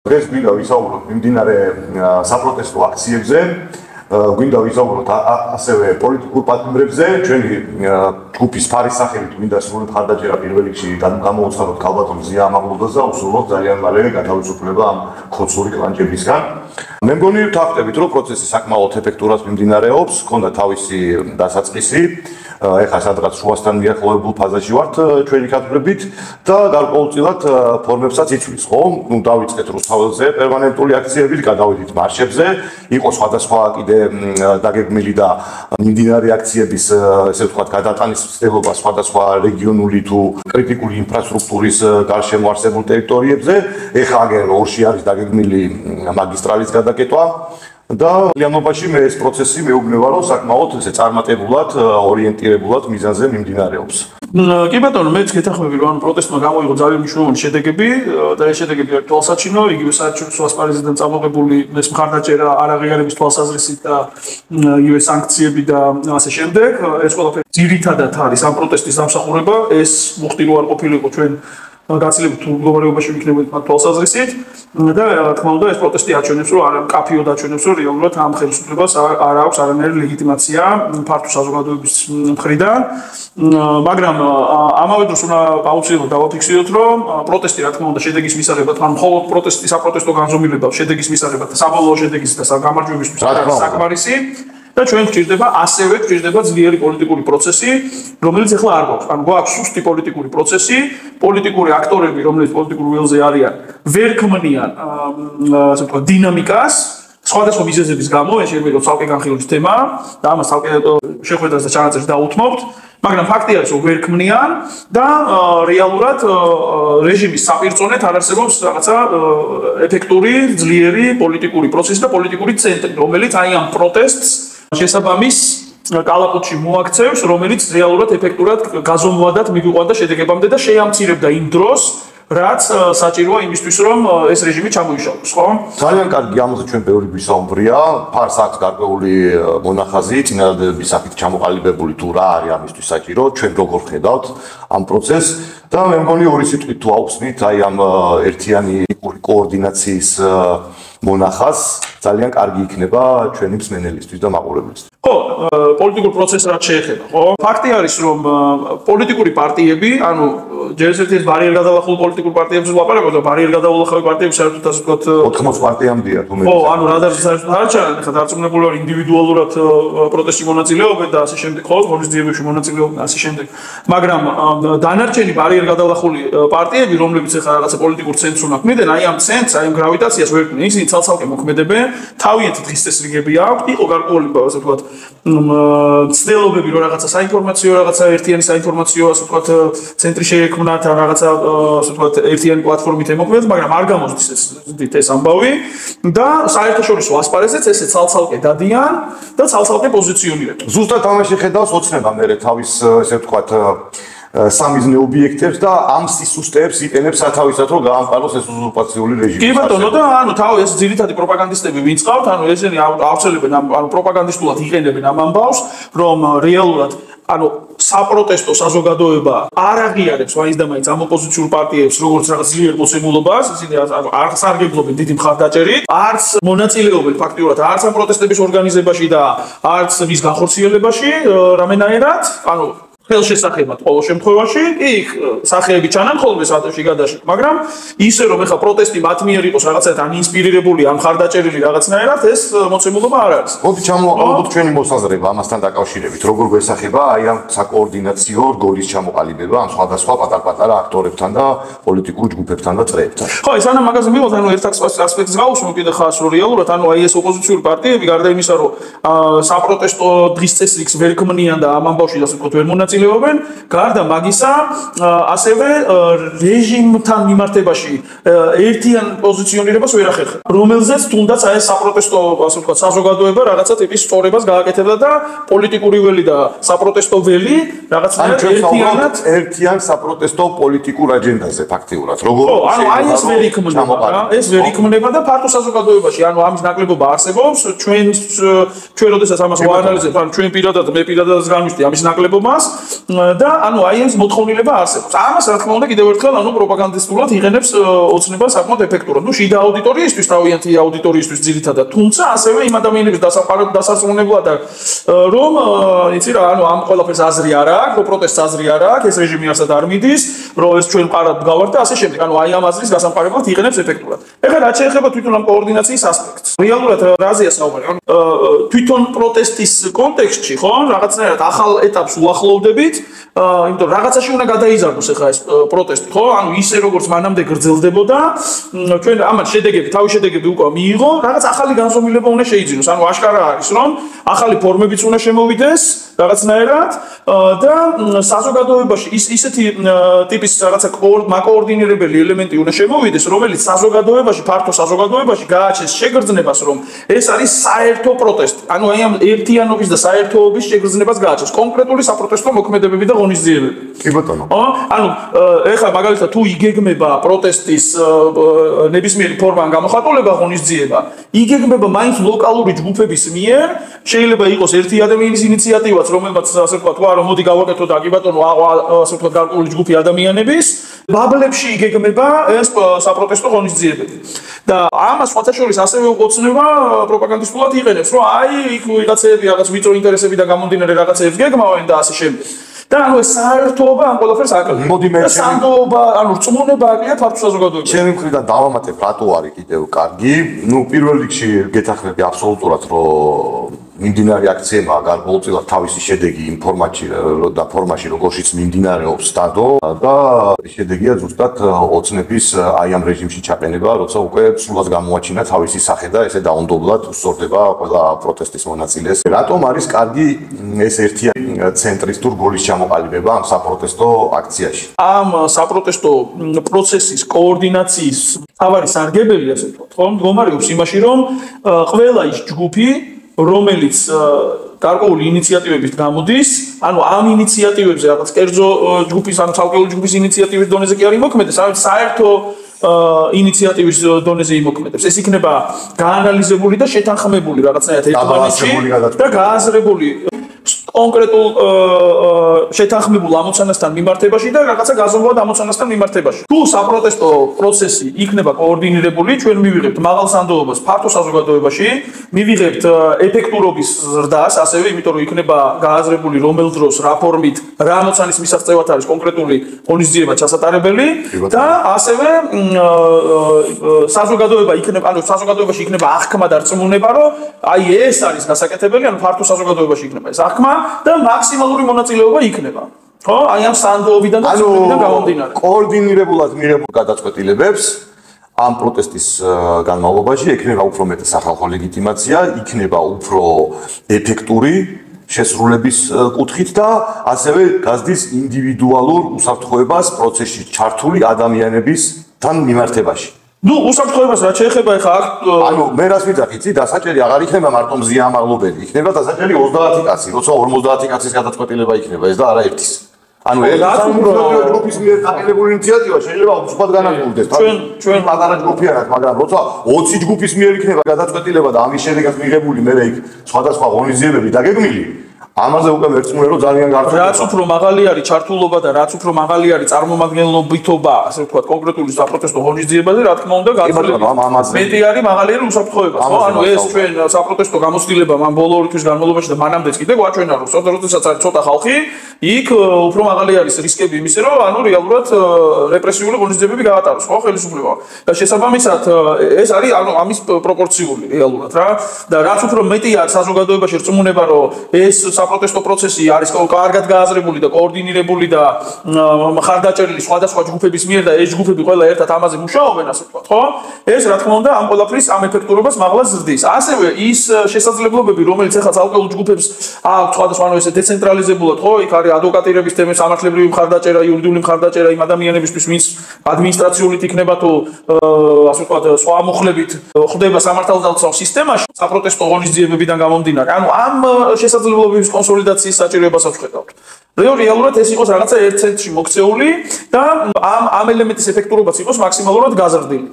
დღეს გვინდა ვისაუბროთ მიმდინარე საპროტესტო აქციებზე, გვინდა ვისაუბროთ ასევე პოლიტიკურ პატიმრებზე, ჩვენი ჯგუფის ფარის სახელით გვინდა სრულად ხარდაჭერა პირველ რიგში გამოუცხადოთ ქალბატონ ზია ამაღლობაზე და უსურვოთ ძალიან მალე გათავისუფლება ამ ხოცური კლანჭებისგან. მე მგონი ვთანხმდებით, რომ პროცესი საკმაოდ ეფექტურად მიმდინარეობს, ჰქონდა თავისი დასაწყისი. ეხლა სადღაც შუასთან მიახლოებულ ფაზაში ვართ ჩვენი კადრებით და გარკვეულწილად ფორმებსაც იცვლის, ხო? ნუ დავიწყეთ რუსთაველზე პერმანენტული აქციები, გადავიდით მარშებზე, იყო სხვადასხვა კიდე დაგეგმილი და მიმდინარე აქციების, ესე ვთქვათ, გადატანის მცდელობა სხვადასხვა რეგიონული თუ კრიტიკული ინფრასტრუქტურის გარშემო არსებულ ტერიტორიებზე. ეხლა აგერ ორში არის დაგეგმილი მაგისტრალის გადაკეტვა. და realობაში მე ეს პროცესი მეუბნება რომ საკმაოდ ესე წარმატებულად, ორიენტირებულად მიზანზე მიმდინარეობს. კი ბატონო, მეც გეთანხმები რომ პროტესტმა გამოიღო ძალიან მნიშვნელოვანი შედეგები და ეს შედეგები არის თვალსაჩინო, იგივე საერთაშორისო ასპარეზიდან წამოღებული ეს მხარდაჭერა არაღიარების თვალსაზრისით და იგივე სანქციები და ასე შემდეგ. ეს ყველაფერი ძირითადად არის ამ პროტესტის დამსახურება, ეს მოხდი რო არ ყოფილიყო ჩვენ გაცილებით მდგომარეობაში ვიქნებოდით მათ თვალსაზრისით და რა თქმა უნდა ეს პროტესტი აჩვენებს რომ კაფიოდ აჩვენებს რომ რეალურად ამ ხელისუფლებას არ აქვს არანაირი ლეგიტიმაცია ფართო საზოგადოების მხრიდან მაგრამ ამავე დროს უნდა აუცილებლად დავაფიქსიროთ რომ პროტესტი რა თქმა უნდა შედეგის მისაღებად ან მხოლოდ პროტესტი საპროტესტო განზომილება შედეგის მისაღებად და საბოლოო შედეგის და გამარჯვებისთვის არის საკმარისი და ჩვენ გვჭირდება ასევე გვჭირდება ძლიერი პოლიტიკური პროცესი, რომელიც ახლა არ გვაქვს. ანუ გვაქვს სუსტი პოლიტიკური პროცესი, პოლიტიკური აქტორები, რომლებიც პოლიტიკურ ველზე არიან, ვერ ქმნიან ასე ვთქვათ დინამიკას, სხვადასხვა მიზეზების გამო, ეს შეიძლება იყოს ცალკე განხილვის თემა და ამას ცალკე შეხვედრას და ჩანაწერს დაუთმობთ, მაგრამ ფაქტი არის, რომ ვერ ქმნიან და რეალურად რეჟიმის საპირწონეთ არ არსებობს რაღაცა ეფექტური, ძლიერი პოლიტიკური პროცესი და პოლიტიკური ცენტრი, რომელიც აი ამ პროტესტს შესაბამის კალაპოტში მოაქცევს, რომელიც რეალურად ეფექტურად გაზომვადად მიგვიყვანდა შედეგებამდე და შეამცირებდა იმ დროს, რაც საჭიროა იმისთვის, რომ ეს რეჟიმი ჩამოიშალოს, ხო? ძალიან კარგი, ამაზე ჩვენ ბევრი გვისაუბრია, ფარს აქვს გარკვეული მონახაზი, წინადადების სახით ჩამოყალიბებული თუ რა არის ამისთვის საჭირო, ჩვენ როგორ ხედავთ ამ პროცესს და მე მგონი ორი სიტყვით თუ აუხსნით აი ამ ერთიანი კოორდინაციის მონახაზს ძალიან კარგი იქნება ჩვენი მსმენელისთვის და მაყურებლისთვის. ხო, პოლიტიკურ პროცესს რაც შეეხება, ხო? ფაქტი არის, რომ პოლიტიკური პარტიები, ანუ ჯერ ერთ-ერთი ბარიერ გადალახულ პოლიტიკურ პარტიებზე ვლაპარაკობ და ბარიერ გადალახული პარტიები საერთოდ ასე ვთქვათ 80 პარტიამდეა თუ მე. ხო, ანუ რა საერთოდ არ ჩანან, ხა დარწმუნებული ვარ ინდივიდუალურად პროტესტში მონაწილეობენ და ასე შემდეგ, ხო, ღონისძიებებში მონაწილეობენ და ასე შემდეგ. მაგრამ დანარჩენი ბარიერ გადალახული პარტიები, რომლებიც ახლა რაღაცა პოლიტიკურ ცენტრს უნდა ქმნიდნენ, აი ამ ცენტრს, აი ამ გრავიტაციას ვერ ქმნიან, ისინი ცალ-ცალკე მოქმედებენ, თავიანთი დღის წესრიგები აქვს, იყო გარკვეული, ასე ვთქვათ, ცდილობები რომ რაღაცა საინფორმაციო, რაღაცა ერთიანი საინფორმაციო, ასე ვთქვათ, ცენტრი შეექმნათ, რაღაცა, ასე ვთქვათ, ერთიანი პლატფორმით ემოქმედოთ, მაგრამ არ გამოსდის ეს ამბავი და საერთაშორისო ასპარეზეც ესე ცალ-ცალკე დადიან და ცალ-ცალკე პოზიციონირებენ. ზუსტად ამაში ხედავს ოცნება მე თავის, ესე ვთქვათ, სამიზნე ობიექტებს და ამ სისტემებს იყენებს სათავისად რომ გაამყაროს ეს უზურპაციული რეჟიმი. კი ბატონო და ანუ თავი ეს ძირითადი პროპაგანდისტები ვინც ყავთ, ანუ ესენი ავრცელებენ ანუ პროპაგანდისტულად იყენებენ ამ ამბავს, რომ რეალურად ანუ საპროტესტო საზოგადოება არ აღიარებს მაინც და მაინც ამ ოპოზიციურ პარტიებს როგორც რაღაც ძლიერ მოსემულობას, ისინი არ სარგებლობენ დიდი მხარდაჭერით, არც მონაწილეობენ ფაქტიურად არც ამ პროტესტების ორგანიზებაში და არც მის განხორციელებაში რამენაერად, ანუ ხელშესახებად ყოველ შემთხვევაში, იქ სახეები ჩანან ხოლმე საათში გადაში, მაგრამ ისე რომ ეხა პროტესტი მათ მიერ იყოს რაღაცათან ინსპირირებული, ან მხარდაჭერილი რაღაცნაირად, ეს მოცემულობა არ არის. მოდი ჩამოვყალიბოთ ჩვენი მოსაზრება ამასთან დაკავშირებით, როგორ გვესახება აი ამ საკოორდინაციო რგოლის ჩამოყალიბება ამ სხვადასხვა პატარ-პატარა აქტორებთან და პოლიტიკურ ჯგუფებთან და წრეებთან. ხო, ეს ანუ მაგაზე მივიღოთ, ანუ ერთ ასპექტს გავუსვამთ კიდე ხას რომ რეალურად, ანუ აი ეს ოპოზიციური პარტიები გარდა იმისა, რომ საპროტესტო დღის წესრიგს ვერ ქმნიან და ამ ამბავში ასე ვთქვათ ვერ მონაწილეობენ გარდა მაგისა, ასევე რეჟიმთან მიმართებაში ერთიან პოზიციონირებას ვერ ახერხებენ, რომელზეც თუნდაც აი საპროტესტო, ასე ვთქვათ, საზოგადოება რაღაცა ტიპის სწორებას გააკეთებდა და პოლიტიკური ველი და საპროტესტო ველი რაღაცნაირად ერთიან საპროტესტო პოლიტიკურ აჯენდაზე ფაქტიურად. როგორ ანუ აი ეს ვერ იქმნება, ეს ვერ იქმნება და ფართო საზოგადოებაში, ანუ ამის ნაკლებობა არსებობს, ჩვენ როდესაც ამას ვაანალიზებთ, ანუ ჩვენ პირადად მე პირადადაც განვიხდი ამის ნაკლებობას და ანუ აი ეს მოთხოვნილება არსებობს. ამას რა თქმა უნდა კიდევ ერთხელ ანუ პროპაგანდისტულად იღენებს ოცნება საკმაოდ ეფექტურად. ნუ შიდა აუდიტორიისთვის, თავიანთი აუდიტორიისთვის ძირითადად, თუმცა ასევე იმ ადამიანების დასასრულებლად რომ იცი რა, ანუ ამ ყველაფერს აზრი არ აქვს, რომ პროტესტს აზრი არ აქვს, ეს რეჟიმი არსად არ მიდის, რომ ეს ჩვენ მყარად გავართ და ასე შემდეგ. ანუ აი ამ აზრის გასამყარებლად იღენებს ეფექტურად. ეხლა რაც შეეხება თვითონ ამ კოორდინაციის ასპექტს. რეალურად რაზეა საუბარი? თვითონ პროტესტის კონტექსტში, ხო, რაღაცნაირად ახალ ეტაპს უახლოვდებით, იმიტომ რომ რაღაცაში უნდა გადაიზარდოს ახლა ეს პროტესტი, ხო? ანუ ისე როგორც მანამდე გრძელდებოდა, ჩვენ ამათ შედეგები, თავის შედეგები უკვე მიიღო, რაღაც ახალი განზომილება უნდა შეიძინოს. ანუ აშკარა არის, რომ ახალი ფორმებიც უნდა შემოვიდეს რაღაცნაირად და საზოგადოებაში ისეთი ტიპის რაღაცა მაკოორდინირებელი ელემენტი უნდა შემოვიდეს, რომელიც საზოგადოებაში, ფართო საზოგადოებაში გააჩენს შეგრძნებას, რომ ეს არის საერთო პროტესტი. ანუ აი ამ ერთიანობის და საერთოობის შეგრძნებას გააჩენს კონკრეტული საპროტესტო მოქმედებები და ღონისძიებები. კი ბატონო. ანუ ეხლა მაგალითად თუ იგეგმება პროტესტის ნებისმიერი ფორმა ან გამოხატულება ღონისძიება, იგეგმება მაინც ლოკალური ჯგუფების მიერ, შეიძლება იყოს ერთი ადამიანის ინიციატივაც, რომელმაც ასე ვთქვათ, რომ მოდი გავაკეთოთ და კი ბატონო, ასე ვთქვათ, გარკვეული ჯგუფი ადამიანების, ბაბლებში იგეგმება ეს საპროტესტო ღონისძიებები. და ამას სხვათა შორის ასევე უყოცნება პროპაგანდისტულად იყენებს, რომ აი იქ ვიღაცები რაღაც ვიწრო ინტერესები და გამომდინარე რაღაცებს გეგმავენ და ასე შემდეგ. და ანუ ეს საერთოობა ამ ყველაფერს აკლია. მოდი მე სანდოობა, ანუ რწმუნება აკლია ფართო საზოგადოებაში. ჩემი მხრიდან დავამატებ რატო არის კიდევ კარგი. ნუ პირველ რიგში გეთახმები აბსოლუტურად, რომ მიმდინარე აქციებმა გარკვეულწილად თავისი შედეგი იმ ფორმატში და ფორმაში როგორშიც მიმდინარეობს დადო და შედეგია ზუსტად ოცნების აი ამ რეჟიმში ჩაყენება, როცა უკვე სრულად გამოაჩინა თავისი სახე და ესე დაუნდობლად უსწორდება ყველა პროტესტის მონაწილეს. რატომ არის კარგი ეს ერთიანი ცენტრისტურ გოლის ჩამოყალიბება ამ საპროტესტო აქციაში? ამ საპროტესტო პროცესის კოორდინაციის თავარი სარგებელი, ასე ვთქვათ, ხო, მდგომარეობს იმაში, რომ ყველა ის ჯგუფი რომელიც გარკვეული ინიციატივებით გამოდის, ანუ ამ ინიციატივებზე რაღაც კერძო ჯგუფის, ანუ ცალკეული ჯგუფის ინიციატივის დონეზე კი არ იმოქმედებს, არამედ საერთო ინიციატივის დონეზე იმოქმედებს. ეს იქნება გაანალიზებული და შეთანხმებული რაღაცნაირად ერთმანეთში და გააზრებული კონკრეტულ შეთანხმებულ ამოცანასთან მიმართებაში და რაღაცა გაზომვა ამოცანასთან მიმართებაში. თუ საპროტესტო პროცესი იქნება კოორდინირებული, ჩვენ მივიღებთ მაღალ სანდოობას ფართო საზოგადოებაში, მივიღებთ ეფექტურობის ზრდას, ასევე იმიტომ რომ იქნება გააზრებული რომელ დროს რა ფორმით, რა ამოცანის მისაღწევად არის კონკრეტული ღონისძიება ჩასატარებელი და ასევე საზოგადოება იქნება, ანუ საზოგადოებაში იქნება აღქმა და რწმუნება, რომ აი ეს არის გასაკეთებელი, ანუ ფართო საზოგადოებაში იქნება ეს აღქმა და მაქსიმალური მონაწილეობა იქნება. ხო? აი ამ სანდოობიდან და ცნობიდან გამომდინარე. კოორდინირებულად მიღებულ გადაწყვეტილებებს ამ პროტესტის განმავლობაში ექნება უფრო მეტი სახალხო ლეგიტიმაცია, იქნება უფრო ეფექტური შესრულების კუთხით და ასევე გაზრდის ინდივიდუალურ უსაფრთხოებას პროცესში ჩართული ადამიანებისთან მიმართებაში. ნუ უსაფრთხოებას რაც შეეხება ახლა ანუ მე რას ვიძახი, იცი, დასაჭერი აღარ იქნება მარტო მზიამაღლობელი, იქნება დასაჭერი 30 კაცი, როცა 50 კაცის გადაწყვეტილება იქნება ეს და არა ერთის. ანუ ეს ჯგუფის მიერ დაყენებული ინიციატივა შეიძლება უცბად განადგურდეს. ჩვენ პატარა ჯგუფი არა, მაგრამ როცა 20 ჯგუფის მიერ იქნება გადაწყვეტილება და ამის შედეგად მიღებული მე იქ სხვადასხვა ღონისძიებები დაგეგმილი, ამაზე უკვე მერწმუნე რომ ძალიან გართულდება. რაც უფრო მაღალი არის ჩართულობა და რაც უფრო მაღალი არის წარმომადგენლობითობა, ასე ვთქვათ, კონკრეტული საპროტესტო ღონისძიებაზე, რა თქმა უნდა, გაცილებით მეტი არის მაღალი არის უსაფრთხოება, ხო? ანუ ეს ჩვენ საპროტესტო გამოცდილება ამ ბოლო ორი თვის განმავლობაში და მანამდეც კიდე გვაჩვენა, რომ როდესაც არის ცოტა ხალხი, იქ უფრო მაღალი არის რისკები იმისა, რომ ანუ რეალურად რეპრესიული ღონისძიებები გაატაროს, ხო, ხელისუფლება. და შესაბამისად ეს არის ანუ ამის პროპორციული რეალურად რა. და რაც უფრო მეტი არის საზოგადოებაში რწმუნება, რომ ეს საპროტესტო პროცესი არის კარგად გააზრებული და კოორდინირებული და მხარდაჭერილი სხვადასხვა ჯგუფების მიერ და ეს ჯგუფები ყველა ერთად ამაზე მუშაობენ, ასე ვთქვათ, ხო? ეს რა თქმა უნდა ამ ყველაფრის ამ ეფექტურობას მაღლა ზრდის. ასევე ის შესაძლებლობები, რომელიც ახლა ცალკეულ ჯგუფებს აქვს სხვადასხვა ანუ ესე დეცენტრალიზებულად, ხო? იქ არის ადვოკატირების თემის სამართლებრივი მხარდაჭერა, იურიდიული მხარდაჭერა იმ ადამიანებისთვის, ვინც ადმინისტრაციულით იქნება თუ ასე ვთქვათ, სხვა მუხლებით ხდება სამართალდამცავ სისტემაში, საპროტესტო ღონისძიებებიდან გამომდინარე. ანუ ამ შესაძლებლობების კონსოლიდაციის საჭიროებასაც ვხედავთ. რეალურად ეს იყოს რაღაცა ერთ ცენტრში მოქცეული და ამ ელემენტის ეფექტურობაც იყოს მაქსიმალურად გაზრდილი.